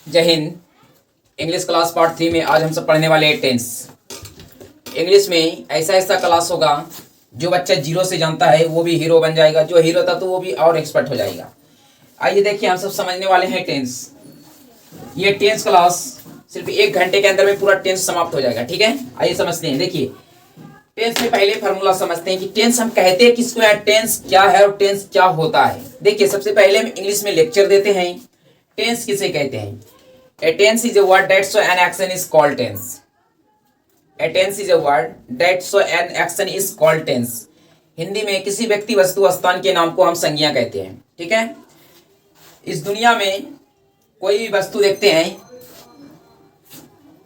जय Hind. English class part 3 में आज हम सब पढ़ने वाले हैं टेंस। इंग्लिश में ऐसा ऐसा क्लास होगा जो बच्चा जीरो से जानता है वो भी हीरो बन जाएगा, जो हीरो था तो वो भी और एक्सपर्ट हो जाएगा। आइए देखिए, हम सब समझने वाले हैं टेंस। ये टेंस क्लास सिर्फ 1 घंटे के अंदर में पूरा टेंस समाप्त हो जाएगा, ठीक है। आइए समझते हैं। देखिए, टेंस में पहले फार्मूला समझते हैं कि टेंस हम कहते हैं किसको है, टेंस क्या है और टेंस क्या होता है। देखिए, सबसे पहले हम इंग्लिश में लेक्चर देते हैं। टेंस किसे कहते हैं? A tense is a word that so an action is called tense. A tense is a word that so an action is called tense. Hindi में किसी व्यक्ति, वस्तु, स्थान के नाम को हम संज्ञा कहते हैं, ठीक है। इस दुनिया में कोई भी वस्तु देखते हैं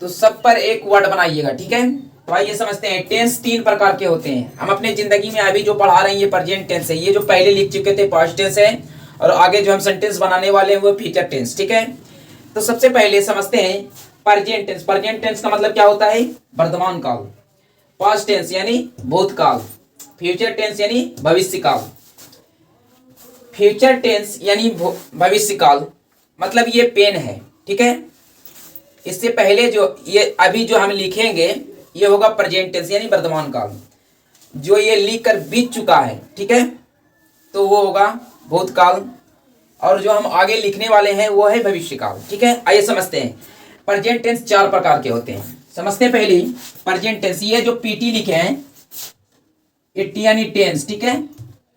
तो सब पर एक वर्ड बनाइएगा, ठीक है। तो आइए समझते हैं। टेंस 3 प्रकार के होते हैं। हम अपने जिंदगी में अभी जो पढ़ा रहे हैं ये प्रेजेंट टेंस है। ये जो पहले लिख चुके थे पास्ट टेंस है, और आगे जो हम सेंटेंस बनाने वाले हैं वो फ्यूचर टेंस, ठीक है। तो सबसे पहले समझते हैं प्रेजेंट टेंस। प्रेजेंट टेंस का मतलब क्या होता है? वर्तमान काल। पास्ट टेंस यानी भूतकाल। फ्यूचर टेंस यानी भविष्य काल। फ्यूचर टेंस यानी भविष्य काल मतलब ये पेन है, ठीक है। इससे पहले जो ये अभी जो हम लिखेंगे ये होगा प्रेजेंट टेंस यानी वर्तमान काल। जो ये लिख कर बीत चुका है, ठीक है, तो वो होगा भूतकाल। और जो हम आगे लिखने वाले हैं वो है भविष्य काल, ठीक है। आइए समझते हैं। प्रेजेंट टेंस 4 प्रकार के होते हैं। समझते हैं पहले प्रेजेंट टेंस। ये जो पीटी लिखे हैं ये टी यानी टेंस, ठीक है,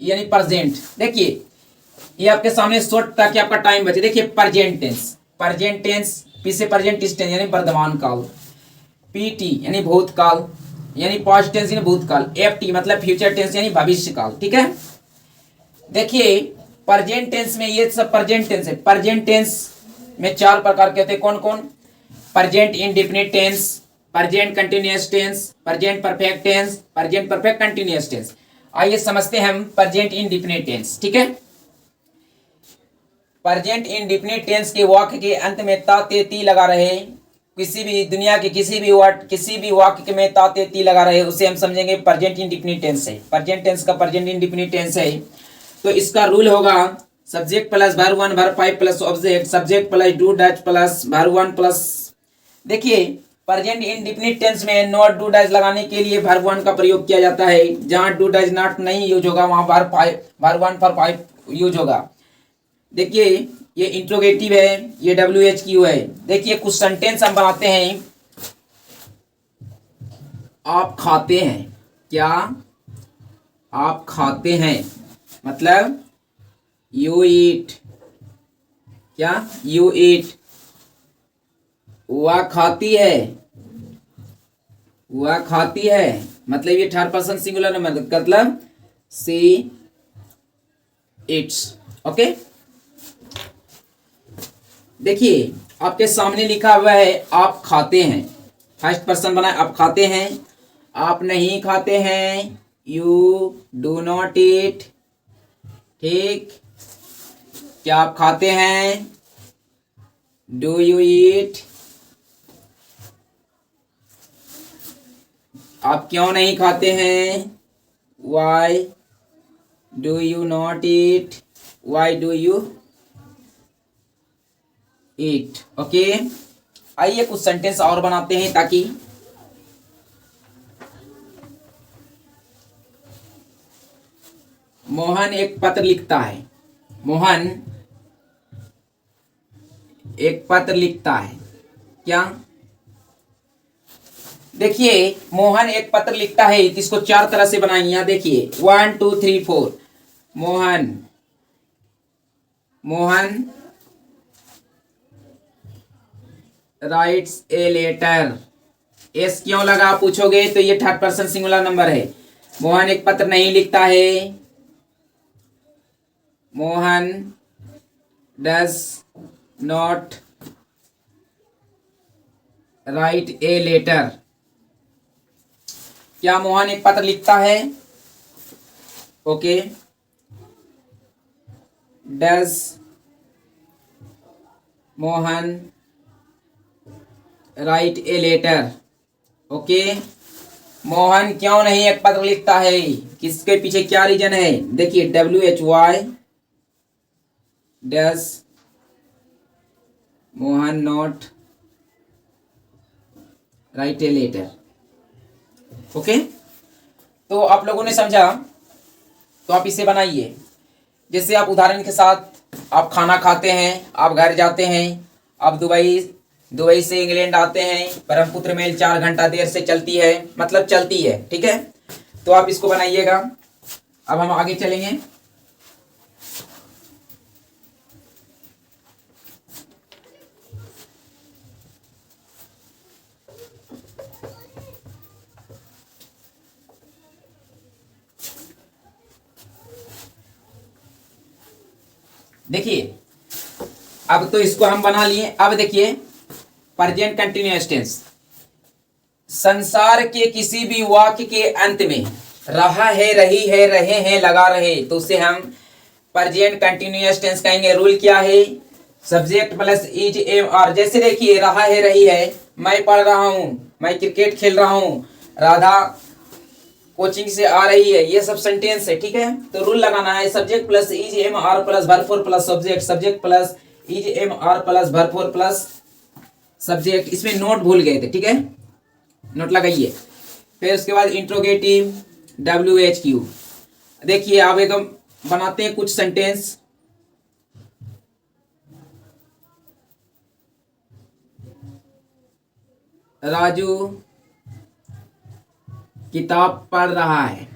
यानी प्रेजेंट। देखिए ये आपके सामने शॉर्ट ताकि आपका टाइम बचे। देखिए present tense, present tense, P से प्रेजेंट टेंस यानी वर्तमान काल, पीटी यानी भूतकाल यानी पास्ट टेंस यानी भूतकाल, एफटी मतलब फ्यूचर टेंस यानी भविष्य काल, ठीक है। देखिए प्रेजेंट टेंस में ये सब प्रेजेंट टेंस है। प्रेजेंट टेंस में 4 प्रकार के होते हैं। कौन कौन? Present indefinite tense, present continuous tense, present perfect tense, present perfect continuous tense. आइए समझते हैं हम प्रेजेंट इंडेफिनिट टेंस, ठीक है। प्रेजेंट इंडेफिनिट टेंस के वाक्य के अंत में ता ते ती लगा रहे, किसी भी दुनिया के किसी भी वाक्य में ता ते ती लगा रहे, उसे हम समझेंगे प्रेजेंट इंडेफिनिट टेंस है। प्रेजेंट टेंस का प्रेजेंट इंडेफिनिट टेंस है। तो इसका रूल होगा subject plus verb 1 verb 5 plus object, subject plus do dash plus verb 1 plus. देखिए प्रेजेंट इंडेफिनिट टेंस में नॉट डू डैश लगाने के लिए वर्ब 1 का प्रयोग किया जाता है। जहां डू डैश नॉट नहीं यूज होगा वहां वर्ब 1 वर्ब 5 यूज होगा। देखिए ये इंट्रोगेटिव है, ये WHQ है। देखिए कुछ सेंटेंस हम बनाते हैं। आप खाते हैं क्या? आप खाते हैं मतलब यू ईट। क्या? You eat. वह खाती है, वह खाती है मतलब ये 3rd पर्सन सिंगुलर नंबर मतलब सी इट्स, ओके। देखिए आपके सामने लिखा हुआ है आप खाते हैं, 1st पर्सन बना, आप खाते हैं। आप नहीं खाते हैं, यू डू नॉट ईट, ठीक। क्या आप खाते हैं? Do you eat. आप क्यों नहीं खाते हैं? Why do you not eat, why do you eat, okay. आइए कुछ सेंटेंस और बनाते हैं ताकि मोहन एक पत्र लिखता है। मोहन एक पत्र लिखता है क्या? देखिए मोहन एक पत्र लिखता है, इसको 4 तरह से बनाएंगे। यहाँ देखिए 1 2 3 4। Mohan, Mohan writes a letter. S क्यों लगा पूछोगे तो ये 3rd पर्सन सिंगुलर नंबर है। मोहन एक पत्र नहीं लिखता है। Mohan does not write a letter. क्या मोहन एक पत्र लिखता है? Okay. Does Mohan write a letter, okay. Mohan क्यों नहीं एक पत्र लिखता है? किसके पीछे क्या रीजन है? देखिए WHY does Mohan not write a letter. Okay, तो आप लोगों ने समझा, तो आप इसे बनाइए। जैसे आप उदाहरण के साथ आप खाना खाते हैं, आप घर जाते हैं, आप दुबई से इंग्लैंड आते हैं, ब्रह्मपुत्र मेल 4 घंटा देर से चलती है, मतलब चलती है, ठीक है। तो आप इसको बनाइएगा। अब हम आगे चलेंगे। देखिए, अब तो इसको हम बना लिए। अब देखिए प्रेजेंट कंटिन्यूअस टेंस, संसार के किसी भी वाक्य के अंत में रहा है, रही है, रहे हैं, लगा रहे, तो उसे हम प्रेजेंट कंटिन्यूअस टेंस कहेंगे। रूल क्या है? Subject plus is am are. जैसे देखिए, रहा है, रही है, मैं पढ़ रहा हूं, मैं क्रिकेट खेल रहा हूं, राधा कोचिंग से आ रही है, ये सब सेंटेंस है, ठीक है। तो रूल लगाना है, subject plus is am are plus verb four plus subject, subject plus is am are plus verb four plus subject. इसमें नोट भूल गए थे, ठीक है, नोट लगाइए। फिर उसके बाद इंट्रोगेटिव WHQ। देखिए, आप एक बनाते हैं कुछ सेंटेंस। राजू किताब पढ़ रहा है।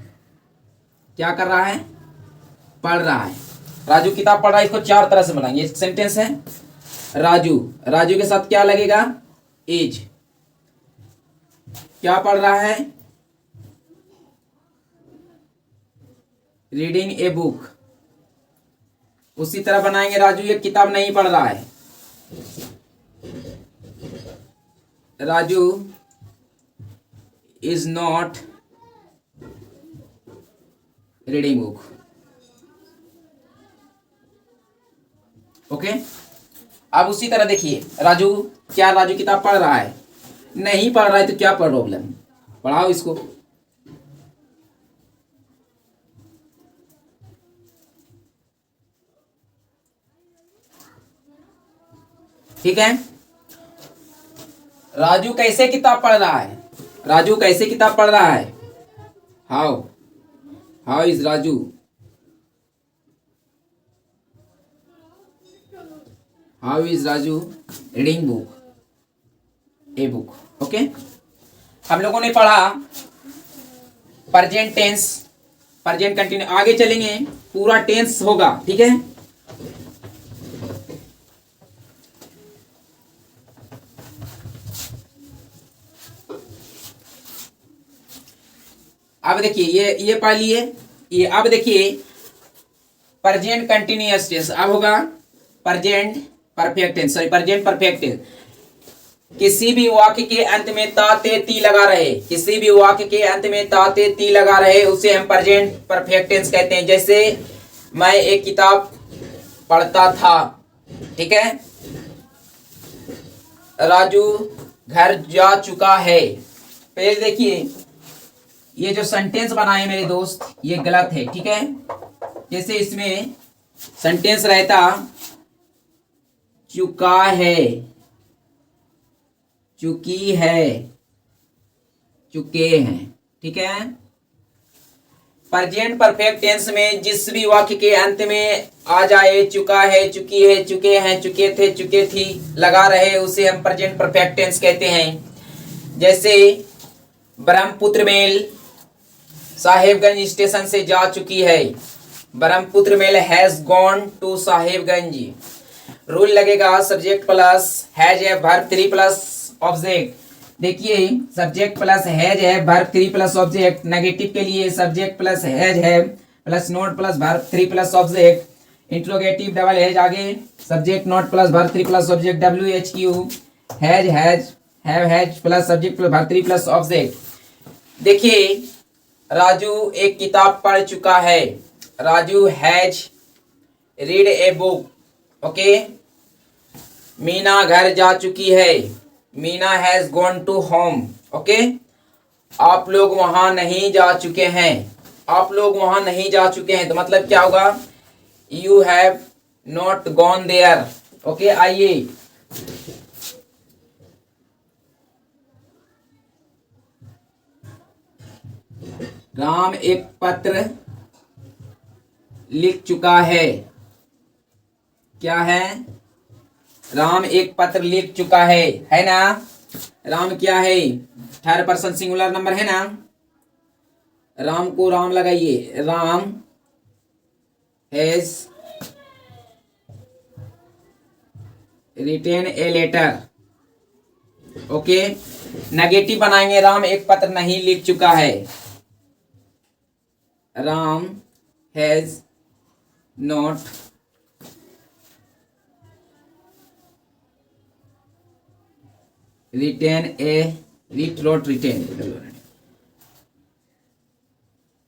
क्या कर रहा है? पढ़ रहा है। राजू किताब पढ़ रहा है, इसको 4 तरह से बनाएंगे। एक सेंटेंस है राजू, राजू के साथ क्या लगेगा? इज। क्या पढ़ रहा है? Reading a book. उसी तरह बनाएंगे, राजू ये किताब नहीं पढ़ रहा है। Raju is not reading book. Okay, अब उसी तरह देखिए, राजू किताब पढ़ रहा है? नहीं पढ़ रहा है, तो क्या प्रॉब्लम? पढ़ाओ इसको। ठीक है, राजू कैसे किताब पढ़ रहा है? राजू कैसे किताब पढ़ रहा है? How is Raju reading A book. Okay, हम लोगों ने पढ़ा प्रेजेंट टेंस, प्रेजेंट कंटिन्यू। आगे चलेंगे, पूरा टेंस होगा, ठीक है। अब देखिए, ये पढ़ लिए। ये अब देखिए प्रेजेंट कंटिन्यूअस टेंस। अब होगा present perfect tense, sorry present perfect tense. किसी भी वाक्य के अंत में ता ते ती लगा रहे, किसी भी वाक्य के अंत में ता ते ती लगा रहे, उसे हम प्रेजेंट परफेक्ट टेंस कहते हैं। जैसे मैं एक किताब पढ़ता था, ठीक है। राजू घर जा चुका है। पहले देखिए, ये जो सेंटेंस बना है मेरे दोस्त, ये गलत है, ठीक है। जैसे इसमें सेंटेंस रहता चुका है, चुकी है, चुके हैं, ठीक है। प्रेजेंट परफेक्ट टेंस में जिस भी वाक्य के अंत में आ जाए चुका है, चुकी है, चुके हैं, चुके थे, चुके थी लगा रहे, उसे हम प्रेजेंट परफेक्ट टेंस कहते हैं। जैसे ब्रह्मपुत्र मेल साहेबगंज स्टेशन से जा चुकी है। Brahmaputra mail has gone to Sahebganj. Rule लगेगा सब्जेक्ट प्लस हैज है, वर्ब 3 प्लस ऑब्जेक्ट। देखिए, सब्जेक्ट प्लस हैज है, वर्ब 3 प्लस ऑब्जेक्ट। नेगेटिव के लिए सब्जेक्ट प्लस हैज है plus not plus verb 3 plus object. Interrogative double has आगे subject not plus verb 3 plus object. WHQ has have has plus subject plus verb 3 plus object. देखिए, राजू एक किताब पढ़ चुका है। Raju has read a book. Okay, Meena घर जा चुकी है। Meena has gone to home. Okay, आप लोग वहां नहीं जा चुके हैं। आप लोग वहां नहीं जा चुके हैं, तो मतलब क्या होगा? You have not gone there. Okay, आइए राम एक पत्र लिख चुका है। क्या है? राम एक पत्र लिख चुका है ना? राम क्या है? थर्ड पर्सन सिंगुलर नंबर है ना? राम को राम लगाइए। Ram has written a letter. Okay, negative बनाएंगे। राम एक पत्र नहीं लिख चुका है। Ram has not written a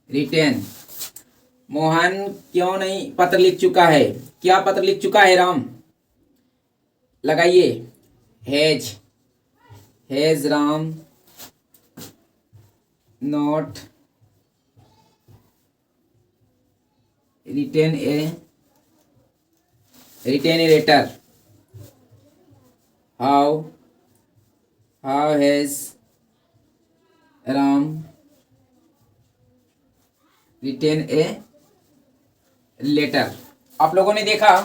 written. Mohan क्यों नहीं पत्र लिख चुका है? क्या पत्र लिख चुका है राम? लगाइए। Has Ram not written a letter. How has Ram written a letter. आप लोगों ने देखा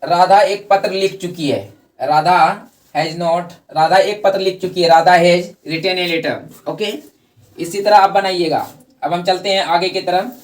राधा एक पत्र लिख चुकी है। राधा एक पत्र लिख चुकी है। Radha has written a letter. Okay, इसी तरह आप बनाइएगा। अब हम चलते हैं आगे की तरफ।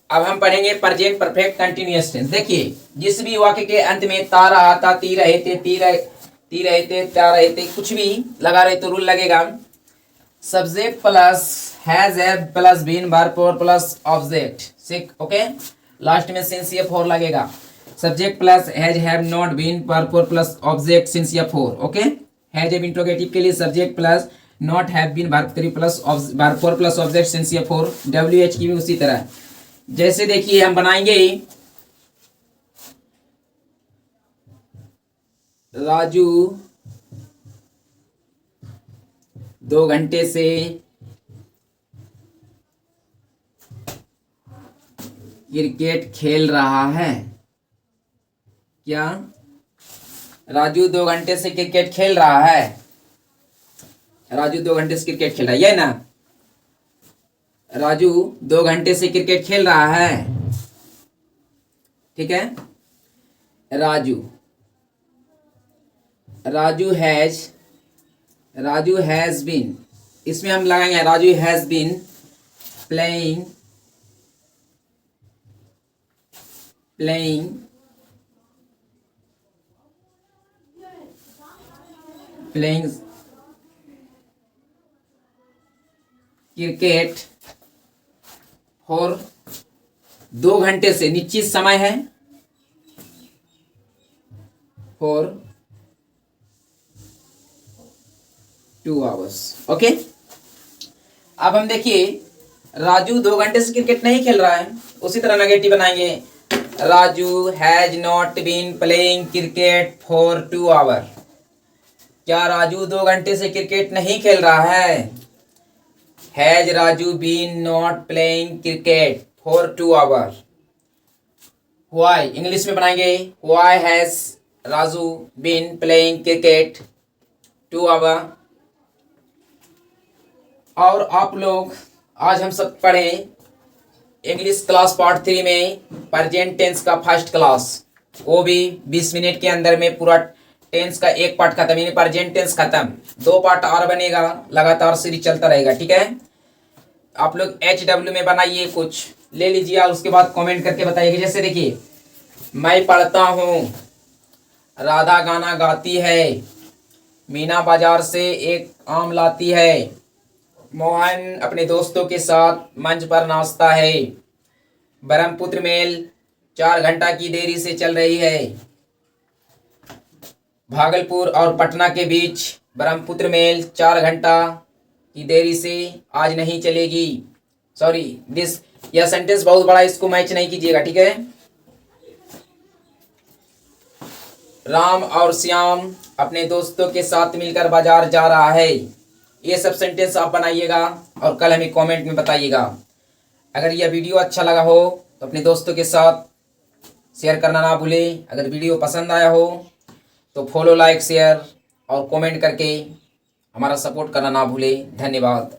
अब हम पढ़ेंगे प्रेजेंट परफेक्ट कंटिन्यूअस टेंस। देखिए, जिस भी वाक्य के अंत में ता रहा था, ती रहे थे, ती रहे थे, ता रहे थे, कुछ भी लगा रहे तो रूल लगेगा subject plus has have plus been verb plus object. सिक ओके, लास्ट में सिंस या फोर लगेगा। Subject plus has have not been verb plus object since या for. Okay, has have interrogative के लिए subject plus not have been verb 3 plus verb 4 plus object since या for. WH की भी उसी तरह। जैसे देखिए हम बनाएंगे राजू 2 घंटे से क्रिकेट खेल रहा है। क्या? राजू 2 घंटे से क्रिकेट खेल रहा है। राजू 2 घंटे से क्रिकेट खेल रहा है, ये ना? राजू 2 घंटे से क्रिकेट खेल रहा है। ठीक है। राजू हैज बीन, इसमें हम लगाएंगे Raju has been playing cricket for 2 घंटे से, निश्चित समय है, फॉर 2 आवर्स। ओके, अब हम देखिए राजू 2 घंटे से क्रिकेट नहीं खेल रहा है, उसी तरह नेगेटिव बनाएंगे। Raju has not been playing cricket for 2 hour. क्या राजू 2 घंटे से क्रिकेट नहीं खेल रहा है? Has Raju been not playing cricket for 2 hour. Why English में बनाएंगे, why has Raju been playing cricket 2 hour. और आप लोग आज हम सब पढ़े इंग्लिश क्लास पार्ट 3 में प्रेजेंट टेंस का फर्स्ट क्लास, वो भी 20 मिनट के अंदर में पूरा टेंस का एक पार्ट खत्म, यानी प्रेजेंट टेंस खत्म। 2 पार्ट और बनेगा, लगातार सीरीज चलता रहेगा। ठीक है, आप लोग HW में बनाइए, कुछ ले लीजिए और उसके बाद कमेंट करके बताइए। जैसे देखिए, मैं पढ़ता हूँ, राधा गाना गाती है, मीना बाजार से एक आम लाती है, मोहन अपने दोस्तों के साथ मंच पर नाचता है, ब्रह्मपुत्र मेल 4 घंटा की देरी से चल रही है, भागलपुर और पटना के बीच ब्रह्मपुत्र मेल 4 घंटा की देरी से आज नहीं चलेगी। सॉरी, दिस यह सेंटेंस बहुत बड़ा, इसको मैच नहीं कीजिएगा, ठीक है। राम और श्याम अपने दोस्तों के साथ मिलकर बाजार जा रहा है। ये सब सेंटेंस आप बनाइएगा और कल हमें कमेंट में बताइएगा। अगर यह वीडियो अच्छा लगा हो तो अपने दोस्तों के साथ शेयर करना ना भूलें। अगर वीडियो पसंद आया हो तो फॉलो, लाइक, शेयर और कमेंट करके हमारा सपोर्ट करना ना भूलें। धन्यवाद।